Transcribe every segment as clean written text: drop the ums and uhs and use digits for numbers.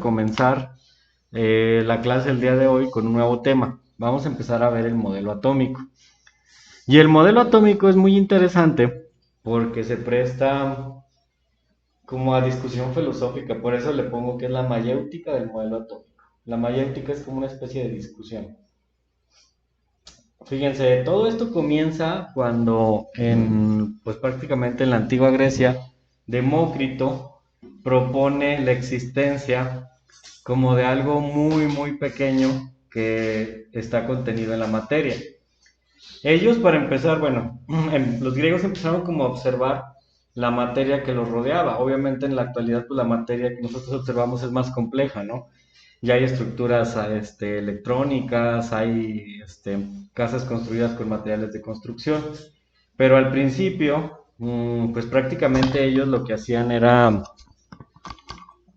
comenzar la clase del día de hoy con un nuevo tema. Vamos a empezar a ver el modelo atómico. Y el modelo atómico es muy interesante porque se presta como a discusión filosófica, por eso le pongo que es la mayéutica del modelo atómico. La mayéutica es como una especie de discusión. Fíjense, todo esto comienza cuando pues prácticamente en la antigua Grecia, Demócrito propone la existencia como de algo muy, muy pequeño que está contenido en la materia. Ellos, para empezar, bueno, los griegos empezaron como a observar la materia que los rodeaba. Obviamente en la actualidad, pues la materia que nosotros observamos es más compleja, ¿no? Ya hay estructuras electrónicas, hay casas construidas con materiales de construcción, pero al principio, pues prácticamente ellos lo que hacían era,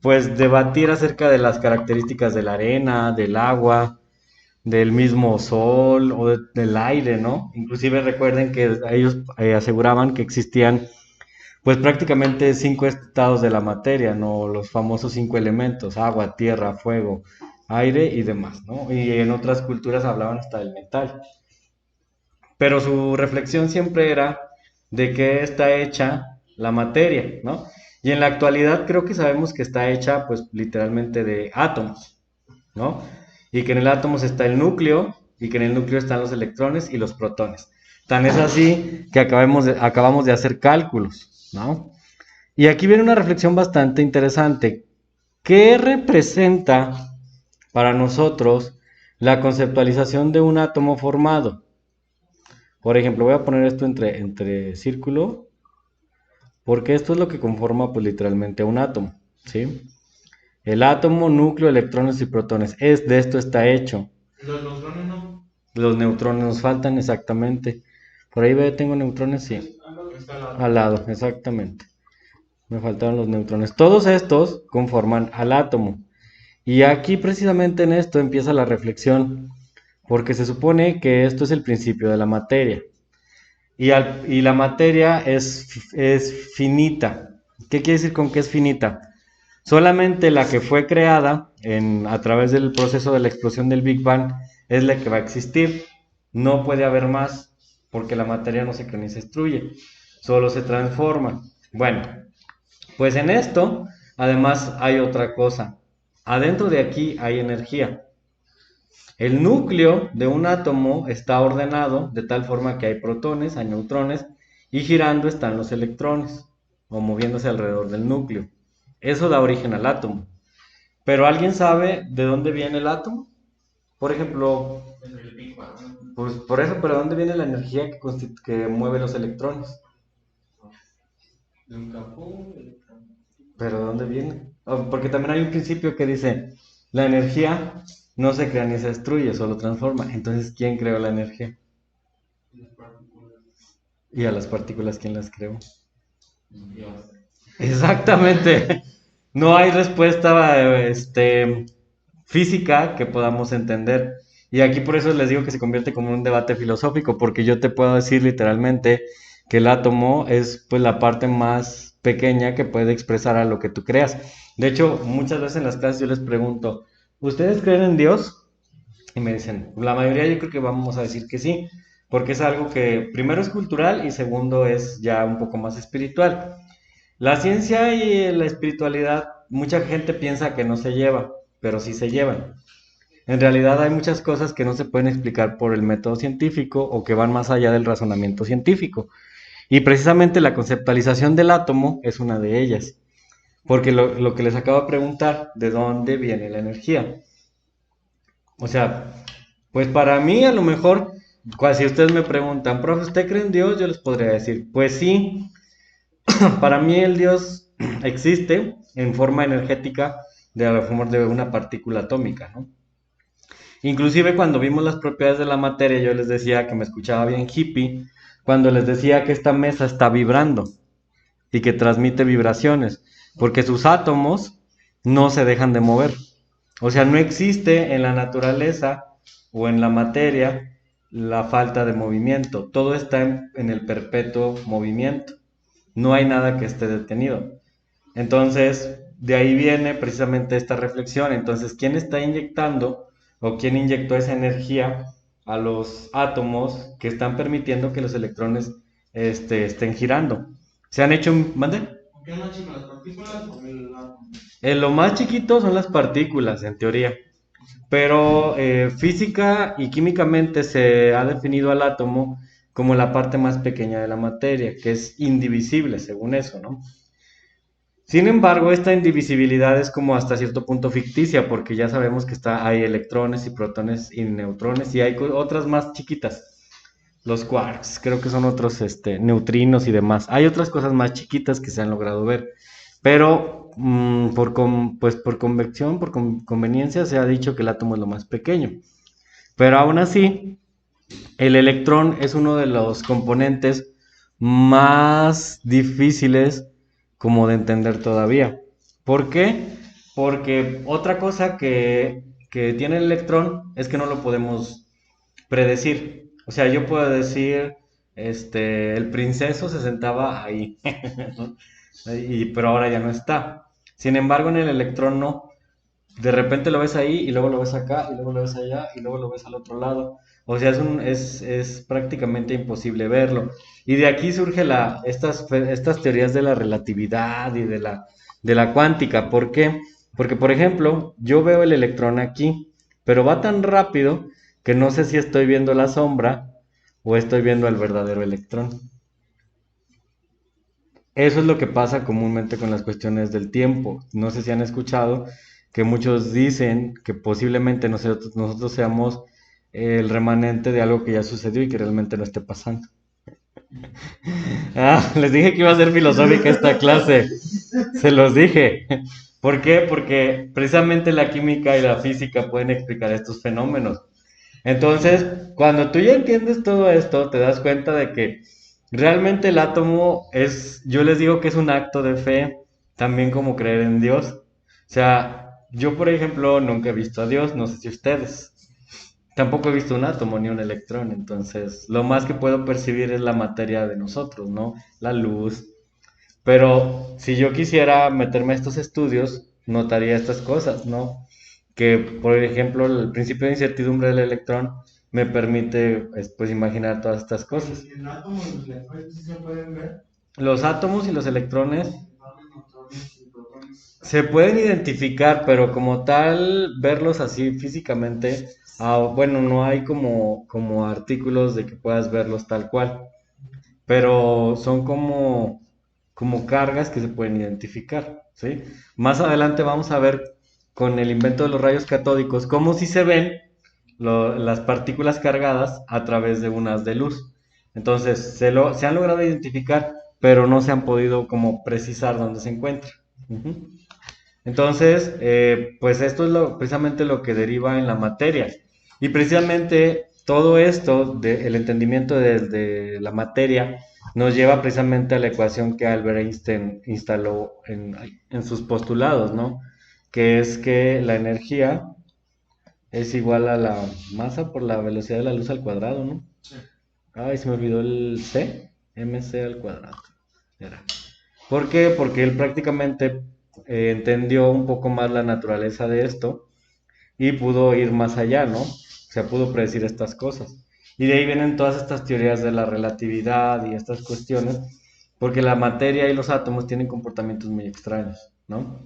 pues, debatir acerca de las características de la arena, del agua, del mismo sol o del aire, ¿no? Inclusive recuerden que ellos aseguraban que existían pues prácticamente cinco estados de la materia, ¿no? Los famosos cinco elementos, agua, tierra, fuego, aire y demás, ¿no? Y en otras culturas hablaban hasta del metal. Pero su reflexión siempre era de qué está hecha la materia, ¿no? Y en la actualidad creo que sabemos que está hecha pues literalmente de átomos, ¿no? Y que en el átomo está el núcleo y que en el núcleo están los electrones y los protones. Tan es así que acabamos de hacer cálculos, ¿no? Y aquí viene una reflexión bastante interesante. ¿Qué representa para nosotros la conceptualización de un átomo formado? Por ejemplo, voy a poner esto entre círculo, porque esto es lo que conforma pues literalmente un átomo, ¿sí? El átomo, núcleo, electrones y protones. De esto está hecho. Los neutrones no. Los neutrones nos faltan exactamente. Por ahí tengo neutrones, sí. Está al lado. Al lado, exactamente. Me faltaron los neutrones. Todos estos conforman al átomo. Y aquí precisamente en esto empieza la reflexión, porque se supone que esto es el principio de la materia. Y la materia es finita. ¿Qué quiere decir con que es finita? Solamente la que fue creada a través del proceso de la explosión del Big Bang es la que va a existir. No puede haber más porque la materia no se crea ni se destruye, solo se transforma. Bueno, pues en esto además hay otra cosa. Adentro de aquí hay energía. El núcleo de un átomo está ordenado de tal forma que hay protones, hay neutrones y girando están los electrones o moviéndose alrededor del núcleo. Eso da origen al átomo. Pero ¿alguien sabe de dónde viene el átomo? Por ejemplo, En el Big Bang. pues por eso, pero ¿de dónde viene la energía que mueve los electrones? De un campo electrónico. ¿Pero de dónde viene? Porque también hay un principio que dice, la energía no se crea ni se destruye, solo transforma. Entonces, ¿quién creó la energía? Las partículas. Y a las partículas, ¿quién las creó? Dios. Exactamente. No hay respuesta física que podamos entender. Y aquí por eso les digo que se convierte como un debate filosófico, porque yo te puedo decir literalmente que el átomo es pues la parte más pequeña que puede expresar a lo que tú creas. De hecho, muchas veces en las clases yo les pregunto, ¿ustedes creen en Dios? Y me dicen, la mayoría yo creo que vamos a decir que sí, porque es algo que primero es cultural y segundo es ya un poco más espiritual. La ciencia y la espiritualidad, mucha gente piensa que no se lleva, pero sí se llevan. En realidad hay muchas cosas que no se pueden explicar por el método científico o que van más allá del razonamiento científico. Y precisamente la conceptualización del átomo es una de ellas. Porque lo que les acabo de preguntar, ¿de dónde viene la energía? O sea, pues para mí a lo mejor, si ustedes me preguntan, profe, ¿usted cree en Dios? Yo les podría decir, pues sí, para mí el Dios existe en forma energética de la forma de una partícula atómica, ¿no? Inclusive cuando vimos las propiedades de la materia, yo les decía que me escuchaba bien hippie, cuando les decía que esta mesa está vibrando y que transmite vibraciones, porque sus átomos no se dejan de mover. O sea, no existe en la naturaleza o en la materia la falta de movimiento, todo está en el perpetuo movimiento, no hay nada que esté detenido. Entonces, de ahí viene precisamente esta reflexión. Entonces, ¿quién está inyectando o quién inyectó esa energía a los átomos que están permitiendo que los electrones estén girando? Se han hecho, ¿mande? ¿Qué es más chico, las partículas o el átomo? Lo más chiquito son las partículas, en teoría. Pero física y químicamente se ha definido al átomo como la parte más pequeña de la materia, que es indivisible, según eso, ¿no? Sin embargo, esta indivisibilidad es como hasta cierto punto ficticia, porque ya sabemos que hay electrones y protones y neutrones y hay otras más chiquitas. Los quarks, creo que son otros neutrinos y demás. Hay otras cosas más chiquitas que se han logrado ver, pero pues por convección, por conveniencia, se ha dicho que el átomo es lo más pequeño. Pero aún así, el electrón es uno de los componentes más difíciles como de entender todavía. ¿Por qué? Porque otra cosa que tiene el electrón es que no lo podemos predecir. O sea, yo puedo decir, el princeso se sentaba ahí, pero ahora ya no está. Sin embargo, en el electrón no. De repente lo ves ahí y luego lo ves acá y luego lo ves allá y luego lo ves al otro lado. O sea, es prácticamente imposible verlo. Y de aquí surge estas teorías de la relatividad y de la cuántica. ¿Por qué? Porque, por ejemplo, yo veo el electrón aquí, pero va tan rápido que no sé si estoy viendo la sombra o estoy viendo al verdadero electrón. Eso es lo que pasa comúnmente con las cuestiones del tiempo. No sé si han escuchado que muchos dicen que posiblemente nosotros seamos el remanente de algo que ya sucedió y que realmente no esté pasando. Ah, les dije que iba a ser filosófica esta clase. Se los dije. ¿Por qué? Porque precisamente la química y la física pueden explicar estos fenómenos. Entonces, cuando tú ya entiendes todo esto, te das cuenta de que realmente el átomo yo les digo que es un acto de fe, también como creer en Dios. O sea, yo por ejemplo nunca he visto a Dios, no sé si ustedes. Tampoco he visto un átomo ni un electrón, entonces lo más que puedo percibir es la materia de nosotros, ¿no? La luz. Pero si yo quisiera meterme a estos estudios, notaría estas cosas, ¿no? Que, por ejemplo, el principio de incertidumbre del electrón me permite, pues, imaginar todas estas cosas. El átomo y los electrones sí se pueden ver. Los átomos y los electrones Enormes neutrones y protones. se pueden identificar, pero como tal, verlos así físicamente, bueno, no hay como artículos de que puedas verlos tal cual, pero son como cargas que se pueden identificar, ¿sí? Más adelante vamos a ver con el invento de los rayos catódicos cómo si se ven las partículas cargadas a través de unas de luz. Entonces, se han logrado identificar, pero no se han podido como precisar dónde se encuentra. Ujú. Entonces, pues esto es precisamente lo que deriva en la materia. Y precisamente todo esto, el entendimiento de la materia, nos lleva precisamente a la ecuación que Albert Einstein instaló en sus postulados, ¿no? Que es que la energía es igual a la masa por la velocidad de la luz al cuadrado, ¿no? Sí. Ay, se me olvidó el C, mc al cuadrado. Era. ¿Por qué? Porque él prácticamente entendió un poco más la naturaleza de esto y pudo ir más allá, ¿no? O sea, pudo predecir estas cosas. Y de ahí vienen todas estas teorías de la relatividad y estas cuestiones, porque la materia y los átomos tienen comportamientos muy extraños, ¿no?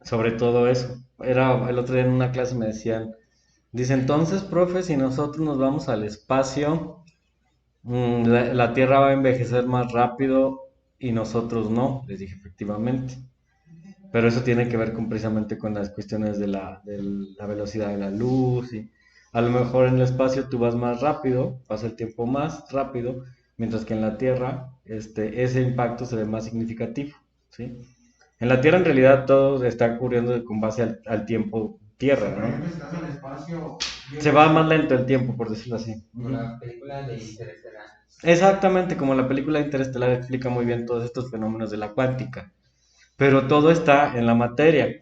Sobre todo eso. El otro día en una clase me decían, dice, entonces, profe, si nosotros nos vamos al espacio, la Tierra va a envejecer más rápido y nosotros no. Les dije, efectivamente. Pero eso tiene que ver precisamente con las cuestiones de la velocidad de la luz y a lo mejor en el espacio tú vas más rápido, pasa el tiempo más rápido, mientras que en la Tierra ese impacto se ve más significativo, ¿sí? En la Tierra en realidad todo está ocurriendo con base al tiempo Tierra, Por ¿no? ejemplo, si estás en el espacio, Se va más lento el tiempo, por decirlo así. Como la película de Interestelar. Exactamente, como la película Interestelar explica muy bien todos estos fenómenos de la cuántica. Pero todo está en la materia.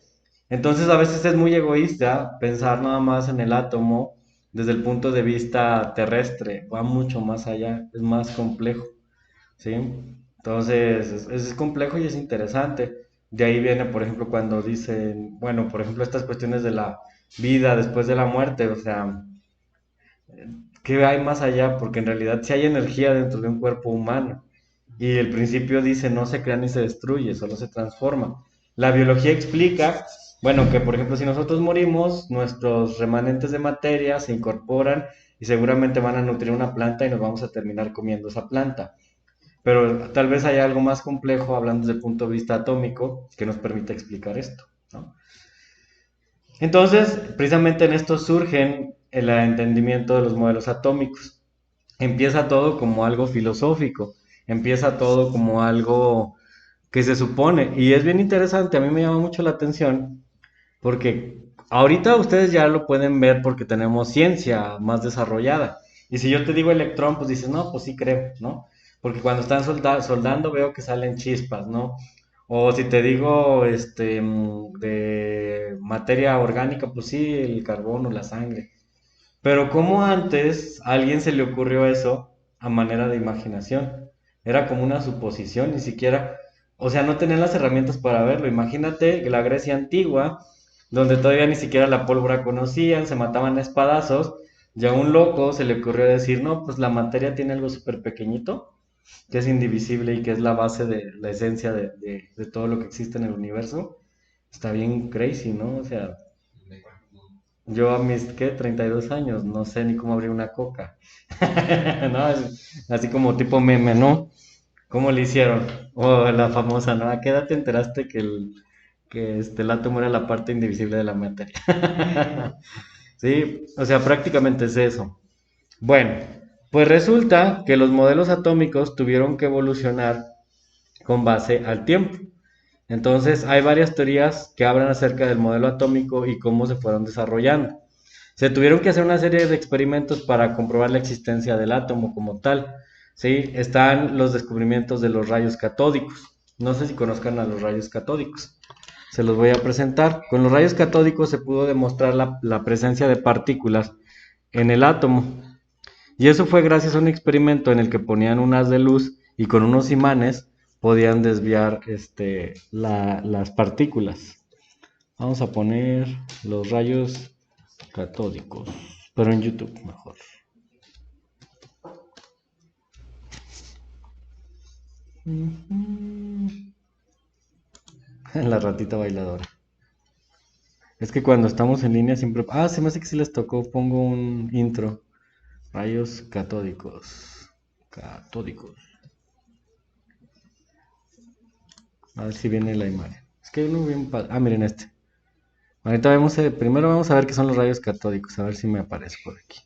Entonces a veces es muy egoísta pensar nada más en el átomo desde el punto de vista terrestre, va mucho más allá, es más complejo, ¿sí? Entonces es complejo y es interesante, De ahí viene, por ejemplo, cuando dicen, bueno, por ejemplo, estas cuestiones de la vida después de la muerte, o sea, ¿qué hay más allá? Porque en realidad sí hay energía dentro de un cuerpo humano. Y el principio dice, no se crea ni se destruye, solo se transforma. La biología explica, bueno, que por ejemplo, si nosotros morimos, nuestros remanentes de materia se incorporan y seguramente van a nutrir una planta y nos vamos a terminar comiendo esa planta. Pero tal vez hay algo más complejo, hablando desde el punto de vista atómico, que nos permite explicar esto, ¿no? Entonces, precisamente en esto surgen el entendimiento de los modelos atómicos. Empieza todo como algo filosófico, empieza todo como algo que se supone, y es bien interesante, a mí me llama mucho la atención, porque ahorita ustedes ya lo pueden ver porque tenemos ciencia más desarrollada, y si yo te digo electrón, pues dices, no, pues sí creo, ¿no? Porque cuando están soldando veo que salen chispas, ¿no? O si te digo, de materia orgánica, pues sí, el carbono, la sangre. Pero como antes a alguien se le ocurrió eso a manera de imaginación. Era como una suposición, ni siquiera, o sea, no tenían las herramientas para verlo. Imagínate que la Grecia antigua, donde todavía ni siquiera la pólvora conocían, se mataban a espadazos, y a un loco se le ocurrió decir, no, pues la materia tiene algo súper pequeñito, que es indivisible y que es la base de la esencia de todo lo que existe en el universo. Está bien crazy, ¿no? O sea, yo a mis, ¿qué? 32 años, no sé ni cómo abrir una coca. ¿No? Así como tipo meme, ¿no? ¿Cómo le hicieron? O la famosa, ¿no? ¿A qué edad te enteraste que el átomo era la parte indivisible de la materia? Sí, o sea, prácticamente es eso. Bueno, pues resulta que los modelos atómicos tuvieron que evolucionar con base al tiempo. Entonces, hay varias teorías que hablan acerca del modelo atómico y cómo se fueron desarrollando. Se tuvieron que hacer una serie de experimentos para comprobar la existencia del átomo como tal. ¿Sí? Están los descubrimientos de los rayos catódicos. No sé si conozcan a los rayos catódicos. Se los voy a presentar. Con los rayos catódicos se pudo demostrar la presencia de partículas en el átomo. Y eso fue gracias a un experimento en el que ponían un haz de luz y con unos imanes podían desviar las partículas. Vamos a poner los rayos catódicos, pero en YouTube mejor. La ratita bailadora. Es que cuando estamos en línea siempre... Ah, se me hace que si les tocó, pongo un intro. Rayos catódicos. Catódicos. A ver si viene la imagen. Es que hay uno bien padre. Ah, miren este. Ahorita vemos, primero vamos a ver qué son los rayos catódicos. A ver si me aparece por aquí.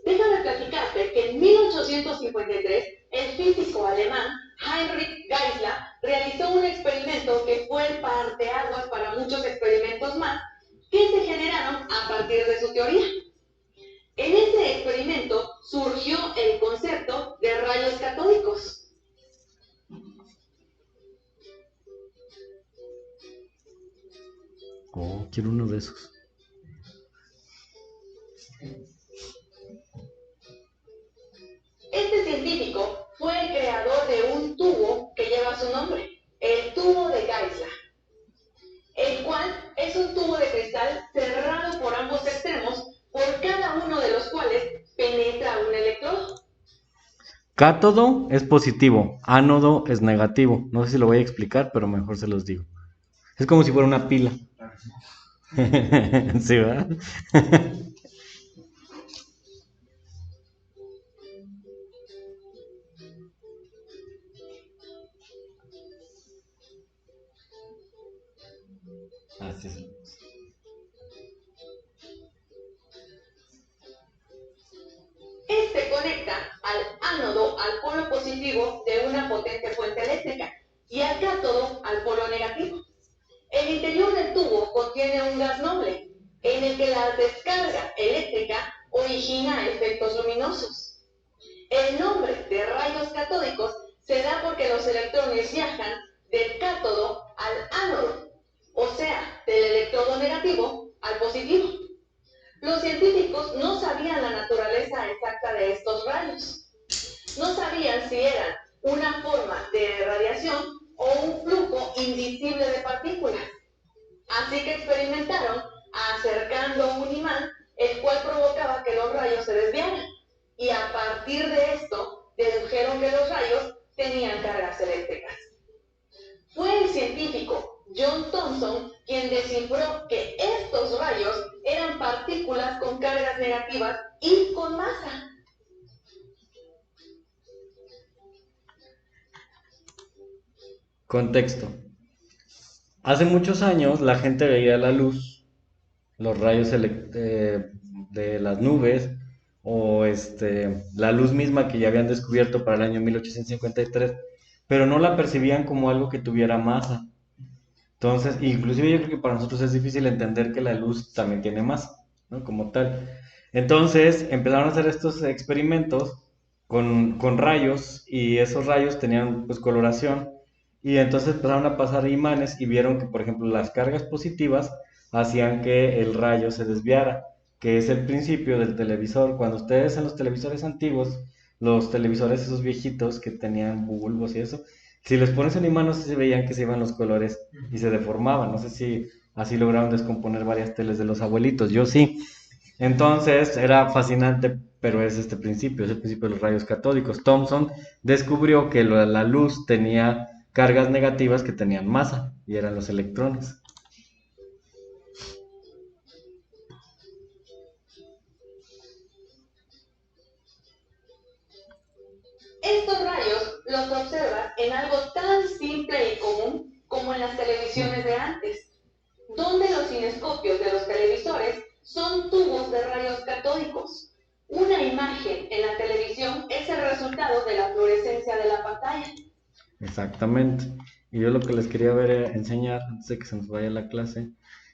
Déjame platicarte que en 1853 el físico alemán Heinrich Geissler realizó un experimento que fue el parteaguas para muchos experimentos más que se generaron a partir de su teoría. En ese experimento surgió el concepto de rayos catódicos. Oh, quiero uno de esos. Este científico fue el creador de un tubo que lleva su nombre, el tubo de Geissler, el cual es un tubo de cristal cerrado por ambos extremos, por cada uno de los cuales penetra un electrodo. Cátodo es positivo, ánodo es negativo. No sé si lo voy a explicar, pero mejor se los digo. Es como si fuera una pila. Sí, ¿verdad? Así es. Este conecta al ánodo al polo positivo de una potente fuente eléctrica y al cátodo al polo negativo. El interior del tubo contiene un gas noble, en el que la descarga eléctrica origina efectos luminosos. El nombre de rayos catódicos se da porque los electrones viajan del cátodo al ánodo, o sea, del electrodo negativo al positivo. Los científicos no sabían la naturaleza exacta de estos rayos. No sabían si eran una forma de radiación eléctricas. Fue el científico John Thomson quien descifró que estos rayos eran partículas con cargas negativas y con masa. Contexto. Hace muchos años la gente veía la luz, los rayos de las nubes o la luz misma que ya habían descubierto para el año 1853, pero no la percibían como algo que tuviera masa. Entonces, inclusive yo creo que para nosotros es difícil entender que la luz también tiene masa, ¿no? Como tal. Entonces, empezaron a hacer estos experimentos con rayos y esos rayos tenían pues coloración y entonces empezaron a pasar imanes y vieron que, por ejemplo, las cargas positivas hacían que el rayo se desviara, que es el principio del televisor. Cuando ustedes en los televisores antiguos, los televisores esos viejitos que tenían bulbos y eso, si les pones un imán no sé si veían que se iban los colores y se deformaban. No sé si así lograron descomponer varias teles de los abuelitos, yo sí. Entonces era fascinante, pero es este principio, es el principio de los rayos catódicos. Thomson descubrió que la luz tenía cargas negativas que tenían masa y eran los electrones. Estos rayos los observas en algo tan simple y común como en las televisiones de antes, donde los cinescopios de los televisores son tubos de rayos catódicos. Una imagen en la televisión es el resultado de la fluorescencia de la pantalla. Exactamente. Y yo lo que les quería enseñar, antes de que se nos vaya la clase,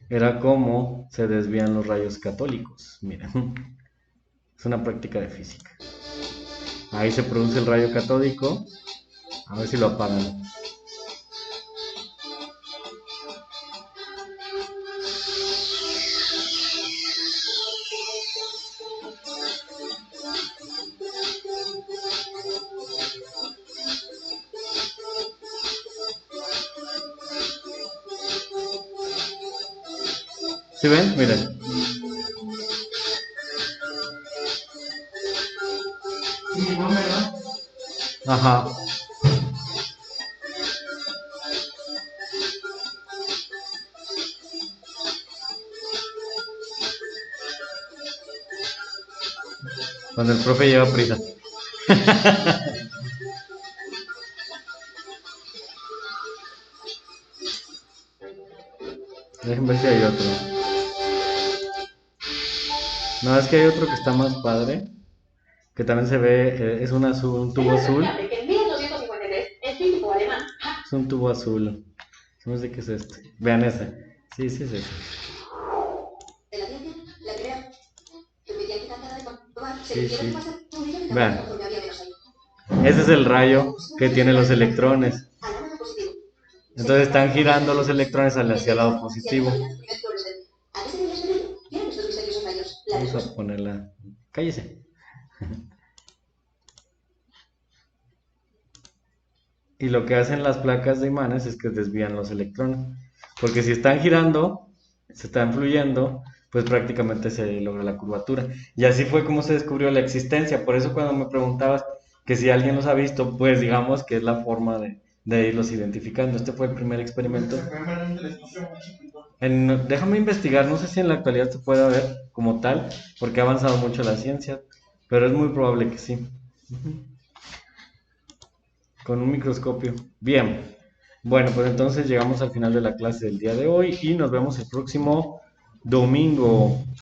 era cómo se desvían los rayos católicos. Miren, es una práctica de física. Ahí se produce el rayo catódico. A ver si lo apagan. ¿Sí ven? Miren. Sí, no, ¿verdad? Ajá. Cuando el profe lleva prisa. Déjenme ver si hay otro. No, es que hay otro que está más padre. Que también se ve, es un tubo azul. En 1853, el físico alemán Es un tubo azul. No sé qué es este. Vean ese. Sí, sí es ese. De la ciencia, la primera suficiente cantidad de comprobar se Sí, hicieron sí. pasar un millón de Vean. conforme había menos ahí. Ese es el rayo que tiene los electrones. Al lado positivo. Entonces están girando los electrones hacia el lado positivo. ¿A qué se debe este brillo? Miren estos misteriosos rayos. La Vamos respuesta. a ponerla. Cállese. Y lo que hacen las placas de imanes es que desvían los electrones. Porque si están girando, se están fluyendo, pues prácticamente se logra la curvatura. Y así fue como se descubrió la existencia. Por eso cuando me preguntabas que si alguien los ha visto, pues digamos que es la forma de irlos identificando. Este fue el primer experimento. Se puede ver en un telescopio muy chiquito. Déjame investigar, no sé si en la actualidad se puede ver como tal, porque ha avanzado mucho la ciencia, pero es muy probable que sí. Con un microscopio. Bien. Bueno, pues entonces llegamos al final de la clase del día de hoy y nos vemos el próximo domingo.